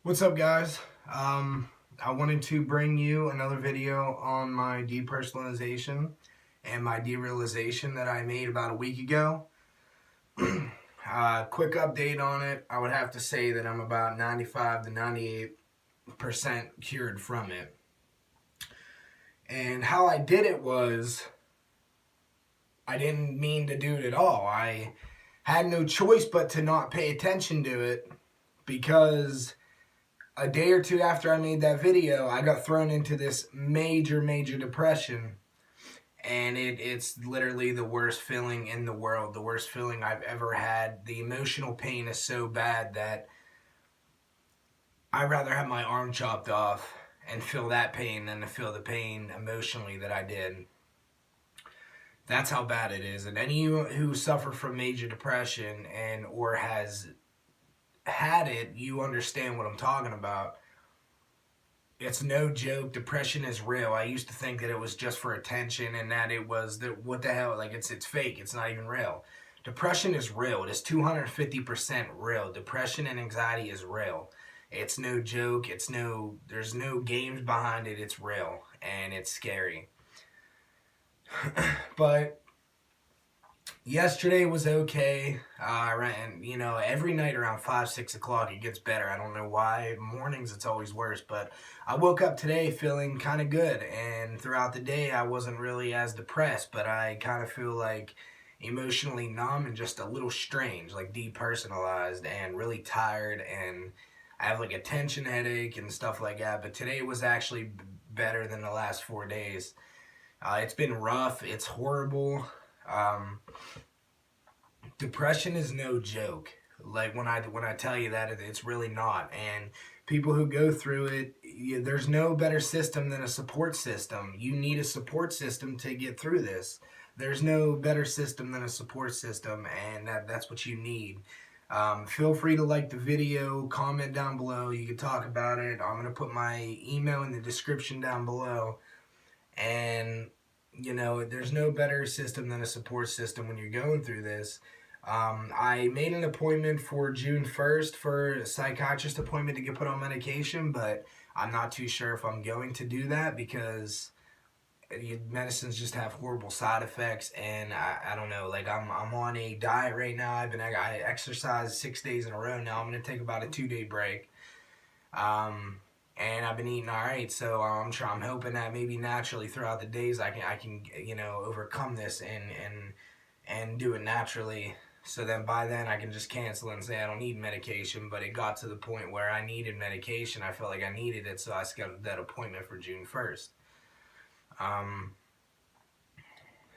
What's up, guys? I wanted to bring you another video on my depersonalization and my derealization that I made about a week ago. Quick update on it. I would have to say that I'm about 95 to 98% cured from it. And how I did it was I didn't mean to do it at all. I had no choice but to not pay attention to it because a day or two after I made that video, I got thrown into this major depression. And it's literally the worst feeling in the world, the worst feeling I've ever had. The emotional pain is so bad that I'd rather have my arm chopped off and feel that pain than to feel the pain emotionally that I did. That's how bad it is. And any who suffer from major depression and or has had it, you understand what I'm talking about. It's no joke. Depression is real. I used to think that it was just for attention and that it was what the hell, like it's fake. It's not even real. Depression is real. It is 250% real. Depression and anxiety is real. It's no joke. There's no games behind it. It's real and it's scary. But yesterday was okay. And every night around 5, 6 o'clock it gets better. I don't know why. Mornings it's always worse, but I woke up today feeling kind of good, and throughout the day I wasn't really as depressed, but I kind of feel like emotionally numb and just a little strange, like depersonalized and really tired, and I have like a tension headache and stuff like that. But today was actually better than the last 4 days. It's been rough. It's horrible. Um, Depression is no joke. Like when I tell you that, it's really not. And people who go through it, there's no better system than a support system. You need a support system to get through this. There's no better system than a support system, and that's what you need. Feel free to like the video, comment down below. You can talk about it. I'm going to put my email in the description down below. And there's no better system than a support system when you're going through this. I made an appointment for June 1st for a psychiatrist appointment to get put on medication, but I'm not too sure if I'm going to do that because medicines just have horrible side effects, and I don't know. Like I'm on a diet right now. I exercise 6 days in a row now. I'm gonna take about a 2 day break. And I've been eating all right, so I'm hoping that maybe naturally throughout the days I can overcome this and do it naturally. So then by then I can just cancel and say I don't need medication. But it got to the point where I needed medication. I felt like I needed it, so I scheduled that appointment for June 1st. Um,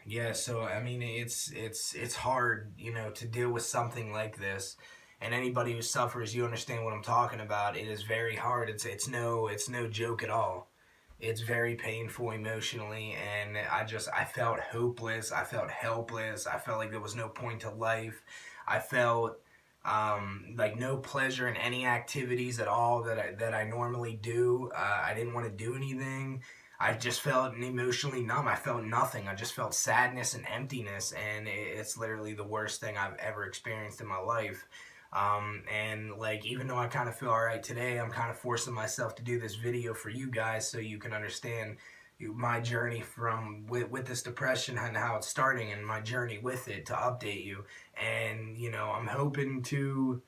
yeah, so I mean it's hard, to deal with something like this. And anybody who suffers, you understand what I'm talking about. It is very hard. It's no joke at all. It's very painful emotionally, and I felt hopeless. I felt helpless. I felt like there was no point to life. I felt like no pleasure in any activities at all that I normally do. I didn't want to do anything. I just felt emotionally numb. I felt nothing. I just felt sadness and emptiness, and it's literally the worst thing I've ever experienced in my life. And like, even though I kind of feel all right today, I'm kind of forcing myself to do this video for you guys so you can understand my journey from with this depression and how it's starting, and my journey with it, to update you. And I'm hoping to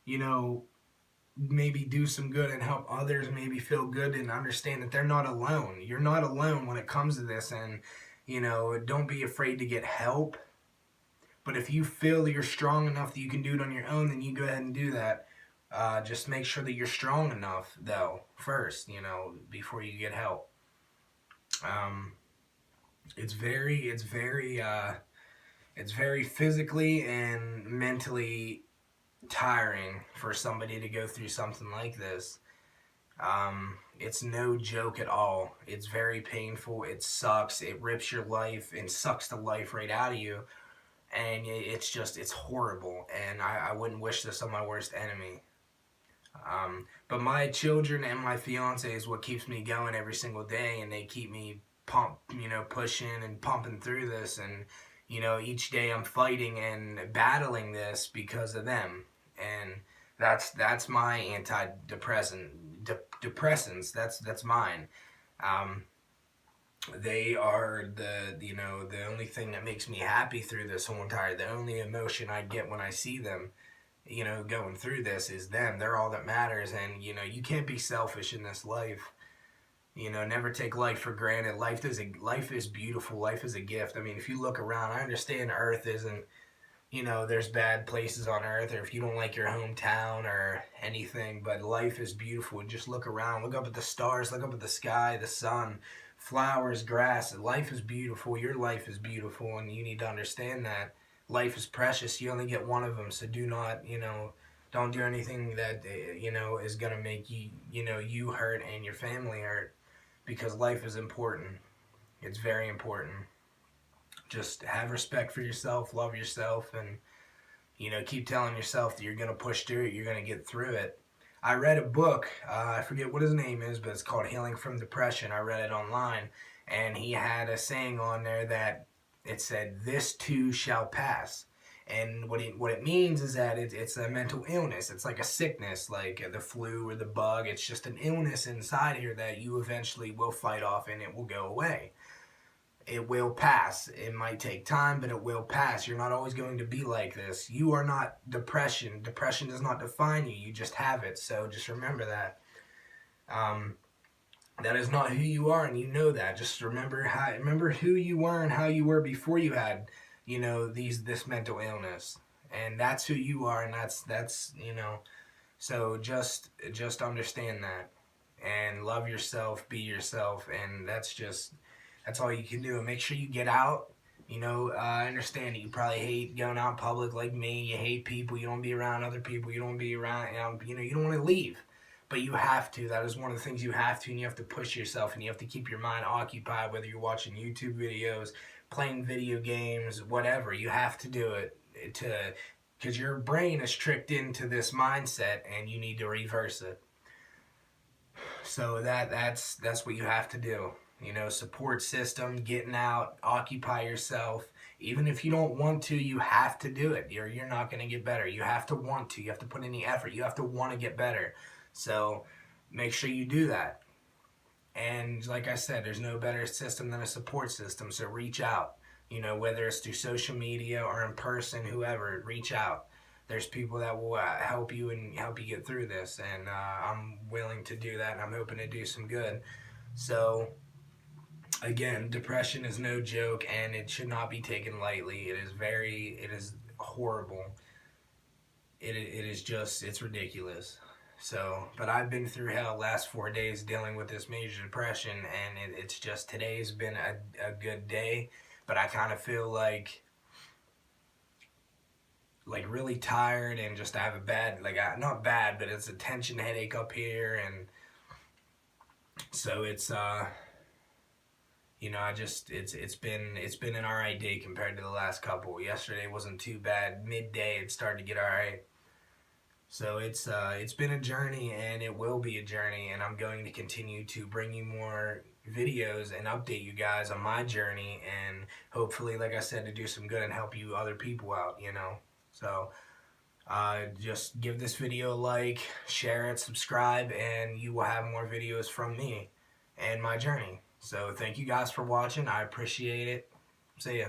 you know maybe do some good and help others maybe feel good and understand that they're not alone. You're not alone when it comes to this, and don't be afraid to get help. But if you feel that you're strong enough that you can do it on your own, then you go ahead and do that. Just make sure that you're strong enough, though, first, before you get help. Um, it's very physically and mentally tiring for somebody to go through something like this. It's no joke at all. It's very painful. It sucks. It rips your life and sucks the life right out of you. And it's horrible. And I wouldn't wish this on my worst enemy. But my children and my fiance is what keeps me going every single day, and they keep me pushing and pumping through this. And each day I'm fighting and battling this because of them. And That's my depressants. That's mine. Um, they are the only thing that makes me happy through this whole entire. The only emotion I get when I see them, going through this is them. They're all that matters, and you can't be selfish in this life. Never take life for granted. Life is beautiful. Life is a gift. I mean, if you look around, I understand Earth isn't. There's bad places on Earth, or if you don't like your hometown or anything, but life is beautiful. Just look around. Look up at the stars. Look up at the sky, the sun, flowers, grass. Life is beautiful. Your life is beautiful, and you need to understand that life is precious. You only get one of them, so do not, don't do anything that is gonna make you hurt and your family hurt, because life is important. It's very important. Just have respect for yourself, love yourself, and keep telling yourself that you're gonna push through it. You're gonna get through it. I read a book. I forget what his name is, but it's called Healing from Depression. I read it online, and he had a saying on there that it said, "This too shall pass." And what it means is that it's a mental illness. It's like a sickness, like the flu or the bug. It's just an illness inside here that you eventually will fight off, and it will go away. It will pass. It might take time, but it will pass. You're not always going to be like this. You are not depression. Depression does not define you. You just have it. So just remember that. Um, that is not who you are, and you know that. Just remember who you were and how you were before you had, this mental illness, and that's who you are, and that's. So just understand that, and love yourself, be yourself, and that's all you can do. And make sure you get out. I understand that you probably hate going out in public like me. You hate people. You don't be around other people. You don't be around, you don't want to leave. But you have to. That is one of the things you have to. And you have to push yourself. And you have to keep your mind occupied, whether you're watching YouTube videos, playing video games, whatever. You have to do it because your brain is tricked into this mindset and you need to reverse it. So that's what you have to do. Support system, getting out, occupy yourself. Even if you don't want to, you have to do it. You're not going to get better. You have to want to. You have to put in the effort. You have to want to get better. So make sure you do that. And like I said, there's no better system than a support system. So reach out. Whether it's through social media or in person, whoever, reach out. There's people that will help you and help you get through this. And I'm willing to do that. And I'm hoping to do some good. So again, depression is no joke, and it should not be taken lightly. It is horrible. It is just, it's ridiculous. So, but I've been through hell last 4 days dealing with this major depression, and it's just, today's been a good day, but I kind of feel like really tired, and just I have a bad, not bad, but it's a tension headache up here, and so it's it's been an alright day compared to the last couple. Yesterday wasn't too bad. Midday it started to get alright. So it's been a journey, and it will be a journey, and I'm going to continue to bring you more videos and update you guys on my journey, and hopefully, like I said, to do some good and help you other people out. So just give this video a like, share it, subscribe, and you will have more videos from me and my journey. So thank you guys for watching. I appreciate it. See ya.